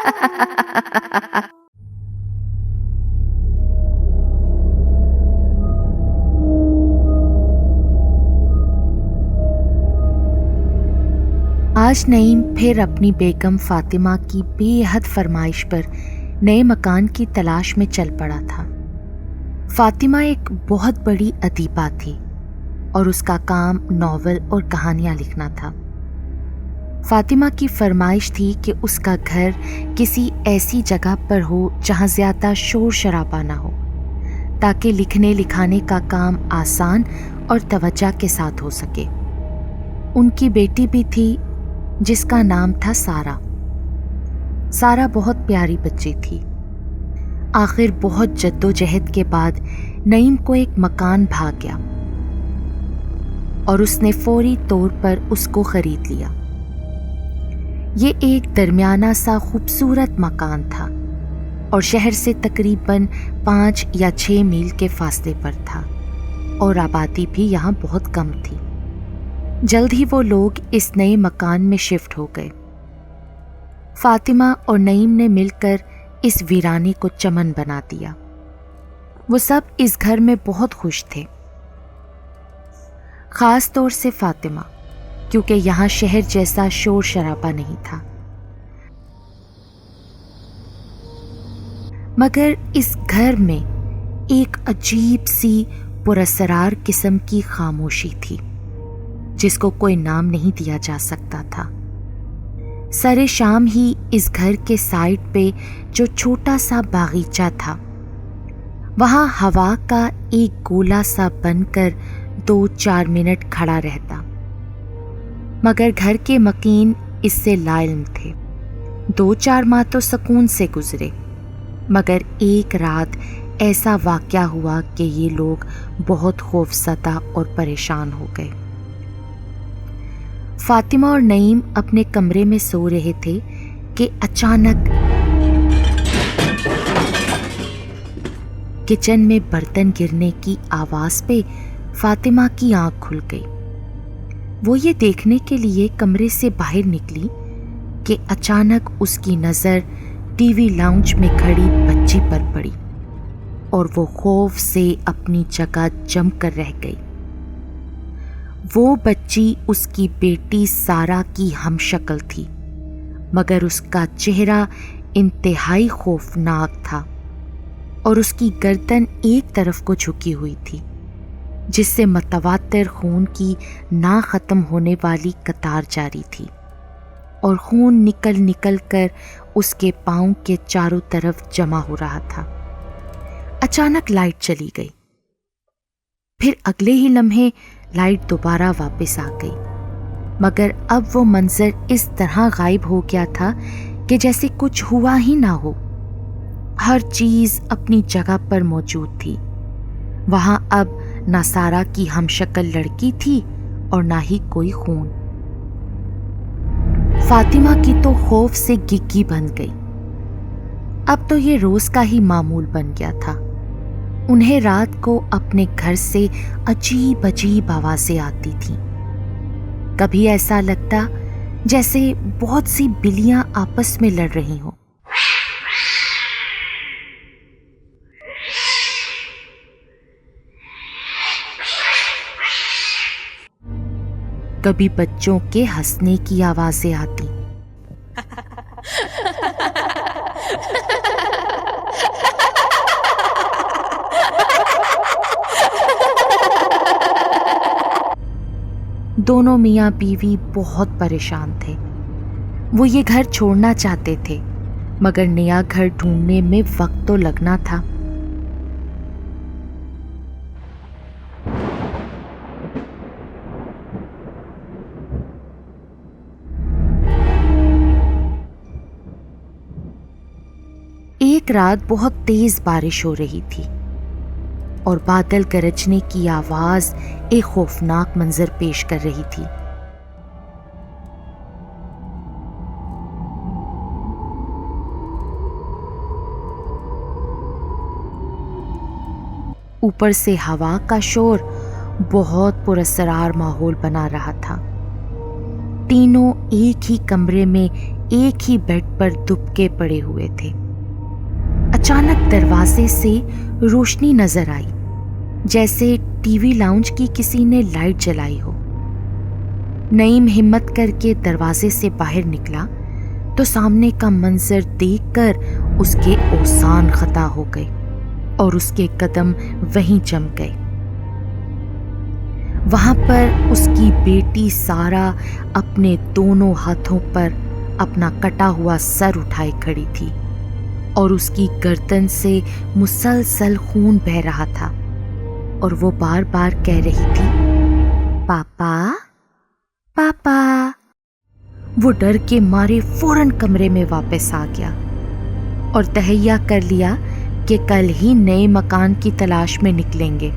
आज नईम फिर अपनी बेगम फातिमा की बेहद फरमाइश पर नए मकान की तलाश में चल पड़ा था। फातिमा एक बहुत बड़ी अदीबा थी और उसका काम नॉवल और कहानियां लिखना था। फातिमा की फरमाइश थी कि उसका घर किसी ऐसी जगह पर हो जहां ज्यादा शोर शराबा ना हो, ताकि लिखने लिखाने का काम आसान और तवज्जो के साथ हो सके। उनकी बेटी भी थी जिसका नाम था सारा। सारा बहुत प्यारी बच्ची थी। आखिर बहुत जद्दोजहद के बाद नईम को एक मकान भाग गया और उसने फौरी तौर पर उसको खरीद लिया। ये एक दरमियाना सा खूबसूरत मकान था और शहर से तकरीबन 5 या 6 मील के फासले पर था और आबादी भी यहाँ बहुत कम थी। जल्द ही वो लोग इस नए मकान में शिफ्ट हो गए। फातिमा और नईम ने मिलकर इस वीराने को चमन बना दिया। वो सब इस घर में बहुत खुश थे, खास तौर से फातिमा, क्योंकि यहाँ शहर जैसा शोर शराबा नहीं था। मगर इस घर में एक अजीब सी पुरअसरार किस्म की खामोशी थी जिसको कोई नाम नहीं दिया जा सकता था। सरे शाम ही इस घर के साइड पे जो छोटा सा बागीचा था, वहां हवा का एक गोला सा बनकर 2-4 मिनट खड़ा रहता। मगर घर के मकीन इससे लाइल्म थे। 2-4 माह तो सुकून से गुजरे, मगर एक रात ऐसा वाक़या हुआ कि ये लोग बहुत खौफज़दा और परेशान हो गए। फातिमा और नईम अपने कमरे में सो रहे थे कि अचानक किचन में बर्तन गिरने की आवाज पे फातिमा की आंख खुल गई। वो ये देखने के लिए कमरे से बाहर निकली कि अचानक उसकी नज़र टीवी लाउंज में खड़ी बच्ची पर पड़ी और वो खौफ से अपनी जगह जम कर रह गई। वो बच्ची उसकी बेटी सारा की हमशक्ल थी, मगर उसका चेहरा इंतहाई खौफनाक था और उसकी गर्दन एक तरफ को झुकी हुई थी, जिससे मतवातिर खून की ना ख़त्म होने वाली कतार जारी थी और खून निकल निकल कर उसके पाँव के चारों तरफ जमा हो रहा था। अचानक लाइट चली गई। फिर अगले ही लम्हे लाइट दोबारा वापस आ गई, मगर अब वो मंजर इस तरह गायब हो गया था कि जैसे कुछ हुआ ही ना हो। हर चीज अपनी जगह पर मौजूद थी। वहां अब ना सारा की हमशक्ल लड़की थी और ना ही कोई खून। फातिमा की तो खौफ से गिग्गी बन गई। अब तो ये रोज का ही मामूल बन गया था। उन्हें रात को अपने घर से अजीब अजीब आवाजें आती थीं। कभी ऐसा लगता जैसे बहुत सी बिल्लियां आपस में लड़ रही हों। कभी बच्चों के हंसने की आवाजें आती। दोनों मियाँ बीवी बहुत परेशान थे। वो ये घर छोड़ना चाहते थे, मगर नया घर ढूंढने में वक्त तो लगना था। एक रात बहुत तेज बारिश हो रही थी और बादल गरजने की आवाज एक खौफनाक मंजर पेश कर रही थी। ऊपर से हवा का शोर बहुत पुरअसरार माहौल बना रहा था। तीनों एक ही कमरे में एक ही बेड पर दुबके पड़े हुए थे। अचानक दरवाजे से रोशनी नजर आई, जैसे टीवी लाउंज की किसी ने लाइट जलाई हो। नईम हिम्मत करके दरवाजे से बाहर निकला तो सामने का मंजर देखकर उसके ओसान खता हो गए और उसके कदम वहीं जम गए। वहां पर उसकी बेटी सारा अपने दोनों हाथों पर अपना कटा हुआ सर उठाए खड़ी थी और उसकी गर्दन से मुसलसल खून बह रहा था और वो बार बार कह रही थी, पापा पापा। वो डर के मारे फौरन कमरे में वापस आ गया और तहैया कर लिया कि कल ही नए मकान की तलाश में निकलेंगे।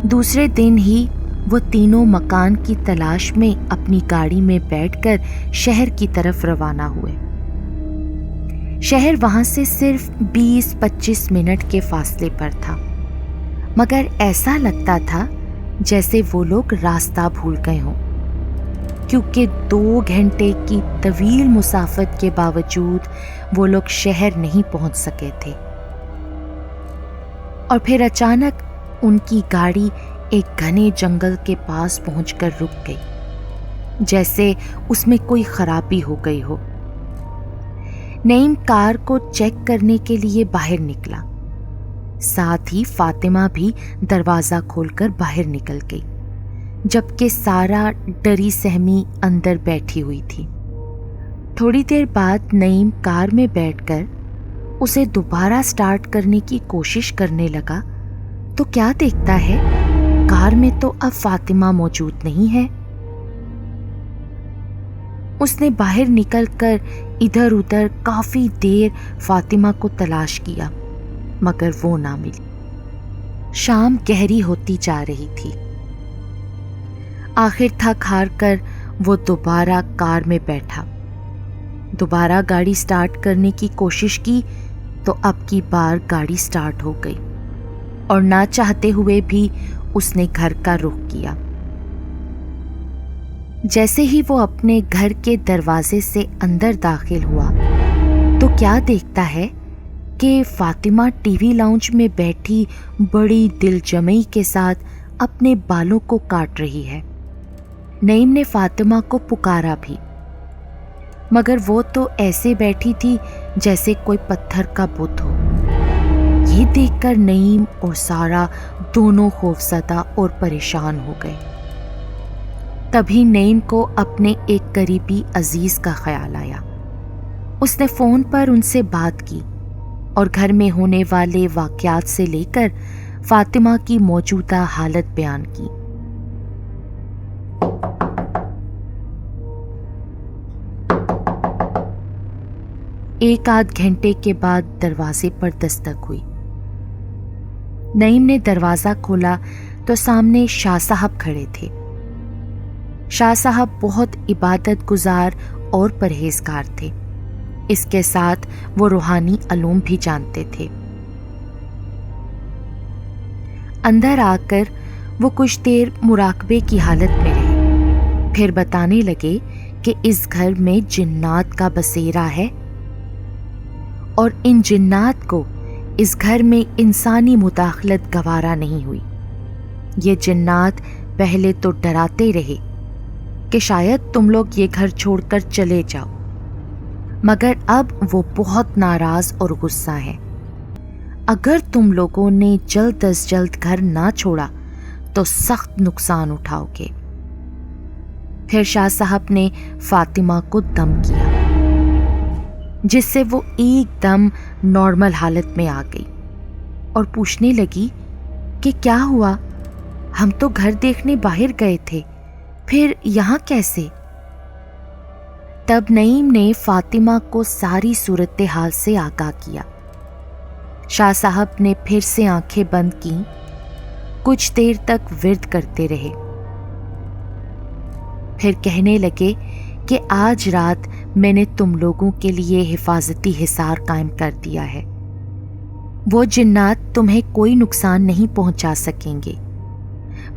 दूसरे दिन ही वो तीनों मकान की तलाश में अपनी गाड़ी में बैठकर शहर की तरफ रवाना हुए। शहर वहां से सिर्फ 20-25 मिनट के फासले पर था, मगर ऐसा लगता था जैसे वो लोग रास्ता भूल गए हों, क्योंकि 2 घंटे की तवील मुसाफत के बावजूद वो लोग शहर नहीं पहुंच सके थे। और फिर अचानक उनकी गाड़ी एक घने जंगल के पास पहुंचकर रुक गई, जैसे उसमें कोई खराबी हो गई हो। नईम कार को चेक करने के लिए बाहर निकला, साथ ही फातिमा भी दरवाजा खोलकर बाहर निकल गई, जबकि सारा डरी सहमी अंदर बैठी हुई थी। थोड़ी देर बाद नईम कार में बैठकर उसे दोबारा स्टार्ट करने की कोशिश करने लगा तो क्या देखता है, कार में तो अब फातिमा मौजूद नहीं है। उसने बाहर निकलकर इधर उधर काफी देर फातिमा को तलाश किया, मगर वो ना मिली। शाम गहरी होती जा रही थी। आखिर थक हार कर वो दोबारा कार में बैठा। दोबारा गाड़ी स्टार्ट करने की कोशिश की तो अब की बार गाड़ी स्टार्ट हो गई और ना चाहते हुए भी उसने घर का रुख किया। जैसे ही वो अपने घर के दरवाजे से अंदर दाखिल हुआ तो क्या देखता है कि फातिमा टीवी लाउंज में बैठी बड़ी दिलजमई के साथ अपने बालों को काट रही है। नईम ने फातिमा को पुकारा भी, मगर वो तो ऐसे बैठी थी जैसे कोई पत्थर का बुत हो। ये देखकर नईम और सारा दोनों खौफज़दा और परेशान हो गए। तभी नईम को अपने एक करीबी अजीज का ख्याल आया। उसने फोन पर उनसे बात की और घर में होने वाले वाक़यात से लेकर फातिमा की मौजूदा हालत बयान की। एक आध घंटे के बाद दरवाजे पर दस्तक हुई। नईम ने दरवाजा खोला तो सामने शाह साहब खड़े थे। शाह साहब बहुत इबादत गुजार और परहेजगार थे। इसके साथ वो रूहानी अलूम भी जानते थे। अंदर आकर वो कुछ देर मुराकबे की हालत में रहे, फिर बताने लगे कि इस घर में जिन्नात का बसेरा है और इन जिन्नात को इस घर में इंसानी मुदाखलत गवारा नहीं हुई। ये जिन्नात पहले तो डराते रहे कि शायद तुम लोग ये घर छोड़कर चले जाओ, मगर अब वो बहुत नाराज और गुस्सा है। अगर तुम लोगों ने जल्द अज जल्द घर ना छोड़ा तो सख्त नुकसान उठाओगे। फिर शाह साहब ने फातिमा को दम किया, जिससे वो एकदम नॉर्मल हालत में आ गई और पूछने लगी कि क्या हुआ, हम तो घर देखने बाहर गए थे, फिर यहाँ कैसे? तब नईम ने फातिमा को सारी सूरत हाल से आगाह किया। शाह साहब ने फिर से आंखें बंद की, कुछ देर तक विर्द करते रहे, फिर कहने लगे कि आज रात मैंने तुम लोगों के लिए हिफाजती हिसार कायम कर दिया है। वो जिन्नात तुम्हें कोई नुकसान नहीं पहुंचा सकेंगे,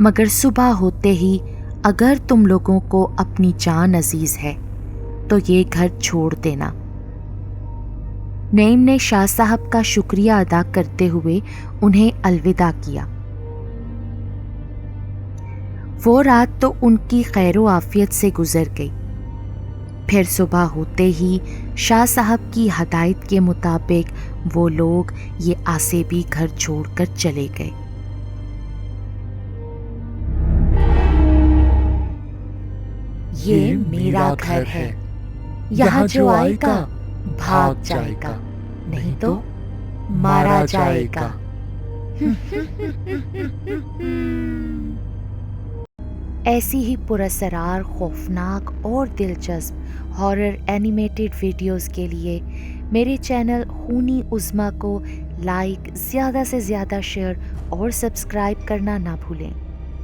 मगर सुबह होते ही अगर तुम लोगों को अपनी जान अजीज है تو یہ گھر چھوڑ دینا۔ نعیم نے شاہ صاحب کا شکریہ ادا کرتے ہوئے انہیں الوداع کیا۔ وہ رات تو ان کی خیر و عافیت سے گزر گئی۔ پھر صبح ہوتے ہی شاہ صاحب کی ہدایت کے مطابق وہ لوگ یہ آسیبی گھر چھوڑ کر چلے گئے۔ یہ میرا گھر ہے، یہاں جو آئے گا بھاگ جائے گا، نہیں تو مارا جائے گا۔ ایسی ہی پراسرار، خوفناک اور دلچسپ ہارر اینیمیٹڈ ویڈیوز کے لیے میرے چینل خونی عظمیٰ کو لائک، زیادہ سے زیادہ شیئر اور سبسکرائب کرنا نہ بھولیں۔